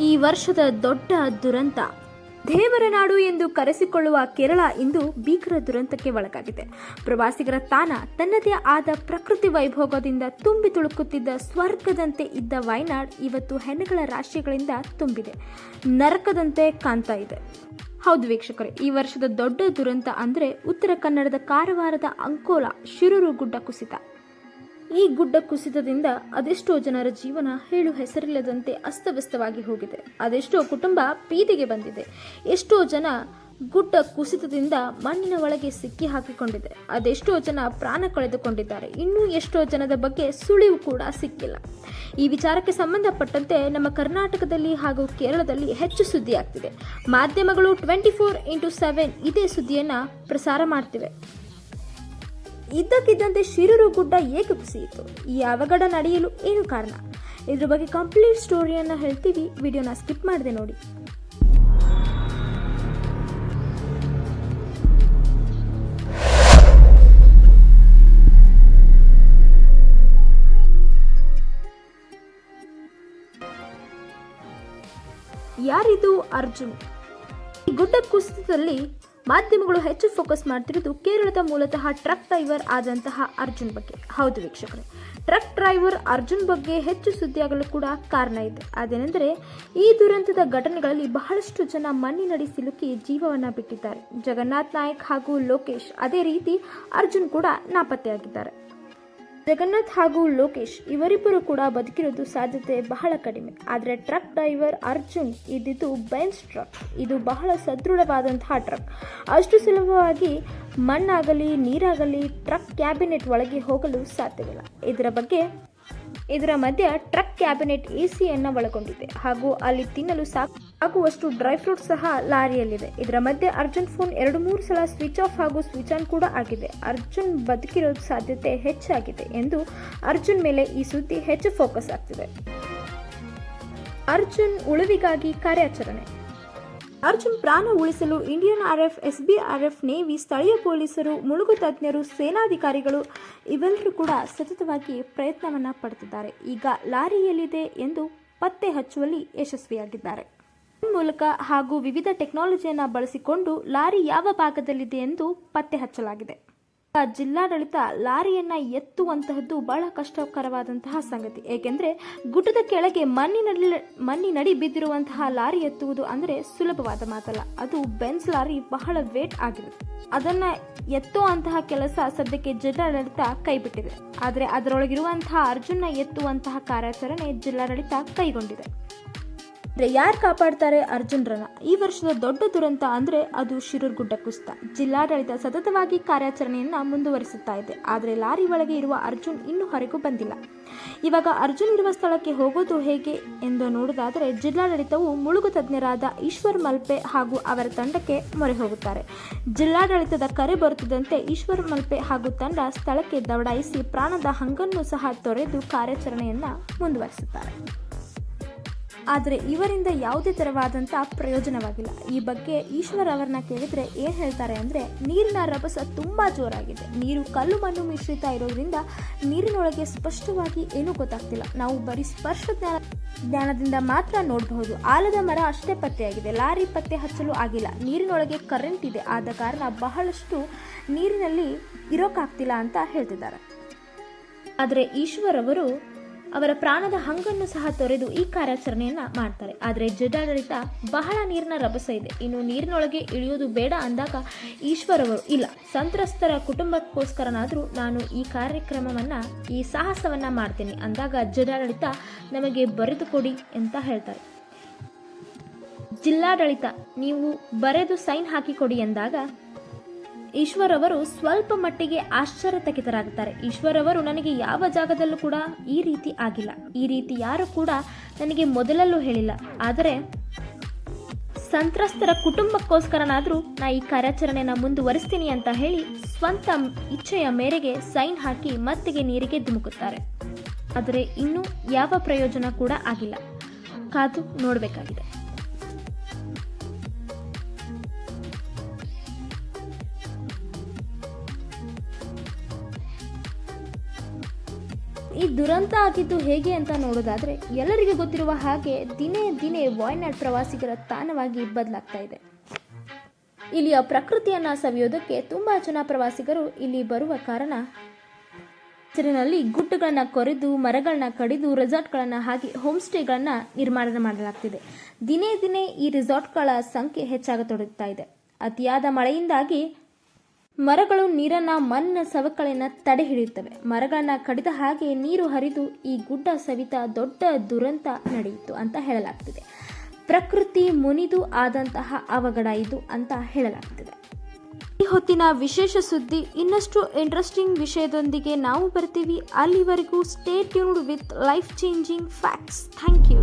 ಈ ವರ್ಷದ ದೊಡ್ಡ ದುರಂತ. ದೇವರ ನಾಡು ಎಂದು ಕರೆಸಿಕೊಳ್ಳುವ ಕೇರಳ ಇಂದು ಭೀಕರ ದುರಂತಕ್ಕೆ ಒಳಗಾಗಿದೆ. ಪ್ರವಾಸಿಗರ ತಾಣ, ತನ್ನದೇ ಆದ ಪ್ರಕೃತಿ ವೈಭೋಗದಿಂದ ತುಂಬಿ ತುಳುಕುತ್ತಿದ್ದ ಸ್ವರ್ಗದಂತೆ ಇದ್ದ ವಯನಾಡ್ ಇವತ್ತು ಹೆಣಗಳ ರಾಶಿಗಳಿಂದ ತುಂಬಿದೆ, ನರಕದಂತೆ ಕಾಣ್ತಾ ಇದೆ. ಹೌದು ವೀಕ್ಷಕರೇ, ಈ ವರ್ಷದ ದೊಡ್ಡ ದುರಂತ ಅಂದರೆ ಉತ್ತರ ಕನ್ನಡದ ಕಾರವಾರದ ಅಂಕೋಲಾ ಶಿರೂರು ಗುಡ್ಡ ಕುಸಿತ. ಈ ಗುಡ್ಡ ಕುಸಿತದಿಂದ ಅದೆಷ್ಟೋ ಜನರ ಜೀವನ ಹೇಳು ಹೆಸರಿಲ್ಲದಂತೆ ಅಸ್ತವ್ಯಸ್ತವಾಗಿ ಹೋಗಿದೆ. ಅದೆಷ್ಟೋ ಕುಟುಂಬ ಬೀದಿಗೆ ಬಂದಿದೆ. ಎಷ್ಟೋ ಜನ ಗುಡ್ಡ ಕುಸಿತದಿಂದ ಮಣ್ಣಿನ ಒಳಗೆ ಸಿಕ್ಕಿ ಹಾಕಿಕೊಂಡಿದೆ. ಅದೆಷ್ಟೋ ಜನ ಪ್ರಾಣ ಕಳೆದುಕೊಂಡಿದ್ದಾರೆ. ಇನ್ನೂ ಎಷ್ಟೋ ಜನದ ಬಗ್ಗೆ ಸುಳಿವು ಕೂಡ ಸಿಕ್ಕಿಲ್ಲ. ಈ ವಿಚಾರಕ್ಕೆ ಸಂಬಂಧಪಟ್ಟಂತೆ ನಮ್ಮ ಕರ್ನಾಟಕದಲ್ಲಿ ಹಾಗೂ ಕೇರಳದಲ್ಲಿ ಹೆಚ್ಚು ಸುದ್ದಿ ಆಗ್ತಿದೆ. ಮಾಧ್ಯಮಗಳು 24x7 ಇದೇ ಸುದ್ದಿಯನ್ನು ಪ್ರಸಾರ ಮಾಡ್ತಿವೆ. ಇದ್ದಕ್ಕಿದ್ದಂತೆ ಶಿರೂರು ಗುಡ್ಡ ಏಕೆ ಕುಸಿಯಿತು? ಈ ಅವಘಡ ನಡೆಯಲು ಏನು ಕಾರಣ? ಇದ್ರ ಬಗ್ಗೆ ಕಂಪ್ಲೀಟ್ ಸ್ಟೋರಿಯನ್ನು ಹೇಳ್ತೀವಿ. ವಿಡಿಯೋನ ಸ್ಕಿಪ್ ಮಾಡದೆ ನೋಡಿ. ಯಾರಿದು ಅರ್ಜುನ್? ಈ ಗುಡ್ಡ ಕುಸಿತದಲ್ಲಿ ಮಾಧ್ಯಮಗಳು ಹೆಚ್ಚು ಫೋಕಸ್ ಮಾಡ್ತಿರೋದು ಕೇರಳದ ಮೂಲತಃ ಟ್ರಕ್ ಡ್ರೈವರ್ ಆದಂತಹ ಅರ್ಜುನ್ ಬಗ್ಗೆ. ಹೌದು ವೀಕ್ಷಕರೇ, ಟ್ರಕ್ ಡ್ರೈವರ್ ಅರ್ಜುನ್ ಬಗ್ಗೆ ಹೆಚ್ಚು ಸುದ್ದಿಯಾಗಲು ಕೂಡ ಕಾರಣ ಇದೆ. ಅದೇನೆಂದರೆ, ಈ ದುರಂತದ ಘಟನೆಗಳಲ್ಲಿ ಬಹಳಷ್ಟು ಜನ ಮಣ್ಣಿನಡಿ ಸಿಲುಕಿ ಜೀವವನ್ನು ಬಿಟ್ಟಿದ್ದಾರೆ. ಜಗನ್ನಾಥ್ ನಾಯಕ್ ಹಾಗೂ ಲೋಕೇಶ್, ಅದೇ ರೀತಿ ಅರ್ಜುನ್ ಕೂಡ ನಾಪತ್ತೆಯಾಗಿದ್ದಾರೆ. ಜಗನ್ನಾಥ್ ಹಾಗೂ ಲೋಕೇಶ್ ಇವರಿಬ್ಬರು ಕೂಡ ಬದುಕಿರೋದು ಸಾಧ್ಯತೆ ಬಹಳ ಕಡಿಮೆ. ಆದರೆ ಟ್ರಕ್ ಡ್ರೈವರ್ ಅರ್ಜುನ್ ಇದ್ದಿದ್ದು ಬೆಂಜ್ ಟ್ರಕ್. ಇದು ಬಹಳ ಸದೃಢವಾದಂತಹ ಟ್ರಕ್. ಅಷ್ಟು ಸುಲಭವಾಗಿ ಮಣ್ಣಾಗಲಿ ನೀರಾಗಲಿ ಟ್ರಕ್ ಕ್ಯಾಬಿನೆಟ್ ಒಳಗೆ ಹೋಗಲು ಸಾಧ್ಯವಿಲ್ಲ. ಇದರ ಮಧ್ಯೆ ಟ್ರಕ್ ಕ್ಯಾಬಿನೆಟ್ ಎಸಿಯನ್ನು ಒಳಗೊಂಡಿದೆ ಹಾಗೂ ಅಲ್ಲಿ ತಿನ್ನಲು ಸಾಕಾಗುವಷ್ಟು ಡ್ರೈ ಫ್ರೂಟ್ಸ್ ಸಹ ಲಾರಿಯಲ್ಲಿದೆ. ಇದರ ಮಧ್ಯೆ ಅರ್ಜುನ್ ಫೋನ್ 2-3 ಸಲ ಸ್ವಿಚ್ ಆಫ್ ಹಾಗೂ ಸ್ವಿಚ್ ಆನ್ ಕೂಡ ಆಗಿದೆ. ಅರ್ಜುನ್ ಬದುಕಿರೋ ಸಾಧ್ಯತೆ ಹೆಚ್ಚಾಗಿದೆ ಎಂದು ಅರ್ಜುನ್ ಮೇಲೆ ಈ ಸುದ್ದಿ ಹೆಚ್ಚು ಫೋಕಸ್ ಆಗ್ತಿದೆ. ಅರ್ಜುನ್ ಉಳಿವಿಗಾಗಿ ಕಾರ್ಯಾಚರಣೆ. ಅರ್ಜುನ್ ಪ್ರಾಣ ಉಳಿಸಲು ಇಂಡಿಯನ್ ಆರ್ಎಫ್, SBRF, ನೇವಿ, ಸ್ಥಳೀಯ ಪೊಲೀಸರು, ಮುಳುಗು ತಜ್ಞರು, ಸೇನಾಧಿಕಾರಿಗಳು ಇವೆಲ್ಲರೂ ಕೂಡ ಸತತವಾಗಿ ಪ್ರಯತ್ನವನ್ನು ಪಡುತ್ತಿದ್ದಾರೆ. ಈಗ ಲಾರಿಯಲ್ಲಿದೆ ಎಂದು ಪತ್ತೆ ಹಚ್ಚುವಲ್ಲಿ ಯಶಸ್ವಿಯಾಗಿದ್ದಾರೆ. ಮೂಲಕ ಹಾಗೂ ವಿವಿಧ ಟೆಕ್ನಾಲಜಿಯನ್ನು ಬಳಸಿಕೊಂಡು ಲಾರಿ ಯಾವ ಭಾಗದಲ್ಲಿದೆ ಎಂದು ಪತ್ತೆ ಹಚ್ಚಲಾಗಿದೆ. ಜಿಲ್ಲಾಡಳಿತ ಲಾರಿಯನ್ನ ಎತ್ತುವಂತಹದ್ದು ಬಹಳ ಕಷ್ಟಕರವಾದಂತಹ ಸಂಗತಿ. ಏಕೆಂದರೆ ಗುಡ್ಡದ ಕೆಳಗೆ ಮಣ್ಣಿನಡಿ ಬಿದ್ದಿರುವಂತಹ ಲಾರಿ ಎತ್ತುವುದು ಅಂದರೆ ಸುಲಭವಾದ ಮಾತಲ್ಲ. ಅದು ಬೆಂಜ್ ಲಾರಿ ಬಹಳ ವೇಟ್ ಆಗಿರುತ್ತೆ. ಅದನ್ನ ಎತ್ತುವಂತಹ ಕೆಲಸ ಸದ್ಯಕ್ಕೆ ಜಿಲ್ಲಾಡಳಿತ ಕೈಬಿಟ್ಟಿದೆ. ಆದರೆ ಅದರೊಳಗಿರುವಂತಹ ಅರ್ಜುನ್ನ ಎತ್ತುವಂತಹ ಕಾರ್ಯಾಚರಣೆ ಜಿಲ್ಲಾಡಳಿತ ಕೈಗೊಂಡಿದೆ. ಯಾರು ಕಾಪಾಡ್ತಾರೆ ಅರ್ಜುನ್ರನ್ನ? ಈ ವರ್ಷದ ದೊಡ್ಡ ದುರಂತ ಅಂದರೆ ಅದು ಶಿರೂರು ಗುಡ್ಡ ಕುಸಿತ. ಜಿಲ್ಲಾಡಳಿತ ಸತತವಾಗಿ ಕಾರ್ಯಾಚರಣೆಯನ್ನ ಮುಂದುವರಿಸುತ್ತಾ ಇದೆ. ಆದರೆ ಲಾರಿ ಒಳಗೆ ಇರುವ ಅರ್ಜುನ್ ಇನ್ನೂ ಹೊರಗೂ ಬಂದಿಲ್ಲ. ಇವಾಗ ಅರ್ಜುನ್ ಇರುವ ಸ್ಥಳಕ್ಕೆ ಹೋಗೋದು ಹೇಗೆ ಎಂದು ನೋಡೋದಾದರೆ, ಜಿಲ್ಲಾಡಳಿತವು ಮುಳುಗು ತಜ್ಞರಾದ ಈಶ್ವರ್ ಮಲ್ಪೆ ಹಾಗೂ ಅವರ ತಂಡಕ್ಕೆ ಮೊರೆ ಹೋಗುತ್ತಾರೆ. ಜಿಲ್ಲಾಡಳಿತದ ಕರೆ ಬರುತ್ತಿದ್ದಂತೆ ಈಶ್ವರ್ ಮಲ್ಪೆ ಹಾಗೂ ತಂಡ ಸ್ಥಳಕ್ಕೆ ದೌಡಾಯಿಸಿ ಪ್ರಾಣದ ಹಂಗನ್ನು ಸಹ ತೊರೆದು ಕಾರ್ಯಾಚರಣೆಯನ್ನ ಮುಂದುವರಿಸುತ್ತಾರೆ. ಆದರೆ ಇವರಿಂದ ಯಾವುದೇ ಥರವಾದಂಥ ಪ್ರಯೋಜನವಾಗಿಲ್ಲ. ಈ ಬಗ್ಗೆ ಈಶ್ವರ್ ಅವರನ್ನ ಕೇಳಿದರೆ ಏನು ಹೇಳ್ತಾರೆ ಅಂದರೆ, ನೀರಿನ ರಭಸ ತುಂಬ ಜೋರಾಗಿದೆ. ನೀರು ಕಲ್ಲು ಮಣ್ಣು ಮಿಶ್ರಿತ ಇರೋದ್ರಿಂದ ನೀರಿನೊಳಗೆ ಸ್ಪಷ್ಟವಾಗಿ ಏನೂ ಗೊತ್ತಾಗ್ತಿಲ್ಲ. ನಾವು ಬರೀ ಸ್ಪರ್ಶ ಜ್ಞಾನದಿಂದ ಮಾತ್ರ ನೋಡಬಹುದು. ಆಲದ ಮರ ಅಷ್ಟೇ ಪತ್ತೆಯಾಗಿದೆ, ಲಾರಿ ಪತ್ತೆ ಹಚ್ಚಲು ಆಗಿಲ್ಲ. ನೀರಿನೊಳಗೆ ಕರೆಂಟ್ ಇದೆ, ಆದ ಕಾರಣ ಬಹಳಷ್ಟು ನೀರಿನಲ್ಲಿ ಇರೋಕ್ಕಾಗ್ತಿಲ್ಲ ಅಂತ ಹೇಳ್ತಿದ್ದಾರೆ. ಆದರೆ ಈಶ್ವರ್ ಅವರು ಅವರ ಪ್ರಾಣದ ಹಂಗನ್ನು ಸಹ ತೊರೆದು ಈ ಕಾರ್ಯಾಚರಣೆಯನ್ನ ಮಾಡ್ತಾರೆ. ಆದರೆ ಜಿಲ್ಲಾಡಳಿತ ಬಹಳ ನೀರಿನ ರಭಸ ಇದೆ, ಇನ್ನು ನೀರಿನೊಳಗೆ ಇಳಿಯೋದು ಬೇಡ ಅಂದಾಗ ಈಶ್ವರ್ ಅವರು ಇಲ್ಲ, ಸಂತ್ರಸ್ತರ ಕುಟುಂಬಕ್ಕೋಸ್ಕರನಾದರೂ ನಾನು ಈ ಈ ಸಾಹಸವನ್ನ ಮಾಡ್ತೀನಿ ಅಂದಾಗ ಜಿಲ್ಲಾಡಳಿತ ನಮಗೆ ಬರೆದು ಕೊಡಿ ಅಂತ ಹೇಳ್ತಾರೆ. ಜಿಲ್ಲಾಡಳಿತ ನೀವು ಬರೆದು ಸೈನ್ ಹಾಕಿಕೊಡಿ ಎಂದಾಗ ಈಶ್ವರ್ ಅವರು ಸ್ವಲ್ಪ ಮಟ್ಟಿಗೆ ಆಶ್ಚರ್ಯಚಕಿತರಾಗುತ್ತಾರೆ. ಈಶ್ವರ್ ಅವರು, ನನಗೆ ಯಾವ ಜಾಗದಲ್ಲೂ ಕೂಡ ಈ ರೀತಿ ಆಗಿಲ್ಲ, ಈ ರೀತಿ ಯಾರು ಕೂಡ ನನಗೆ ಮೊದಲಲ್ಲೂ ಹೇಳಿಲ್ಲ. ಆದರೆ ಸಂತ್ರಸ್ತರ ಕುಟುಂಬಕ್ಕೋಸ್ಕರನಾದರೂ ನಾ ಈ ಕಾರ್ಯಾಚರಣೆಯನ್ನು ಮುಂದುವರಿಸ್ತೀನಿ ಅಂತ ಹೇಳಿ ಸ್ವಂತ ಇಚ್ಛೆಯ ಮೇರೆಗೆ ಸೈನ್ ಹಾಕಿ ಮತ್ತಿಗೆ ನೀರಿಗೆ ಧುಮುಕುತ್ತಾರೆ. ಆದರೆ ಇನ್ನೂ ಯಾವ ಪ್ರಯೋಜನ ಕೂಡ ಆಗಿಲ್ಲ. ಕಾದು ನೋಡಬೇಕಾಗಿದೆ. ಈ ದುರಂತ ಆಗಿದ್ದು ಹೇಗೆ ಅಂತ ನೋಡೋದಾದರೆ, ಎಲ್ಲರಿಗೂ ಗೊತ್ತಿರುವ ಹಾಗೆ ದಿನೇ ದಿನೇ ವಾಯ್ನಾಡ್ ಪ್ರವಾಸಿಗರ ತಾಣವಾಗಿ ಬದಲಾಗ್ತಾ ಇದೆ. ಇಲ್ಲಿಯ ಪ್ರಕೃತಿಯನ್ನು ಸವಿಯೋದಕ್ಕೆ ತುಂಬ ಜನ ಪ್ರವಾಸಿಗರು ಇಲ್ಲಿ ಬರುವ ಕಾರಣ ಹೆಸರಿನಲ್ಲಿ ಗುಡ್ಡಗಳನ್ನು ಕೊರೆದು, ಮರಗಳನ್ನ ಕಡಿದು, ರೆಸಾರ್ಟ್ಗಳನ್ನು ಹಾಕಿ ಹೋಮ್ ಸ್ಟೇಗಳನ್ನು ನಿರ್ಮಾಣ ಮಾಡಲಾಗ್ತಿದೆ. ದಿನೇ ದಿನೇ ಈ ರೆಸಾರ್ಟ್ಗಳ ಸಂಖ್ಯೆ ಹೆಚ್ಚಾಗತೊಡಗ್ತಾ ಇದೆ. ಅತಿಯಾದ ಮಳೆಯಿಂದಾಗಿ ಮರಗಳು ನೀರನ್ನ, ಮಣ್ಣಿನ ಸವಕಳಿಯನ್ನು ತಡೆ ಹಿಡಿಯುತ್ತವೆ. ಮರಗಳನ್ನ ಕಡಿದ ಹಾಗೆ ನೀರು ಹರಿದು ಈ ಗುಡ್ಡ ಸವಿತ ದೊಡ್ಡ ದುರಂತ ನಡೆಯಿತು ಅಂತ ಹೇಳಲಾಗ್ತಿದೆ. ಪ್ರಕೃತಿ ಮುನಿದು ಆದಂತಹ ಅವಘಡ ಇದು ಅಂತ ಹೇಳಲಾಗ್ತಿದೆ. ಈ ಹೊತ್ತಿನ ವಿಶೇಷ ಸುದ್ದಿ, ಇನ್ನಷ್ಟು ಇಂಟ್ರೆಸ್ಟಿಂಗ್ ವಿಷಯದೊಂದಿಗೆ ನಾವು ಬರ್ತೀವಿ. ಅಲ್ಲಿವರೆಗೂ stay tuned with life changing facts. Thank you.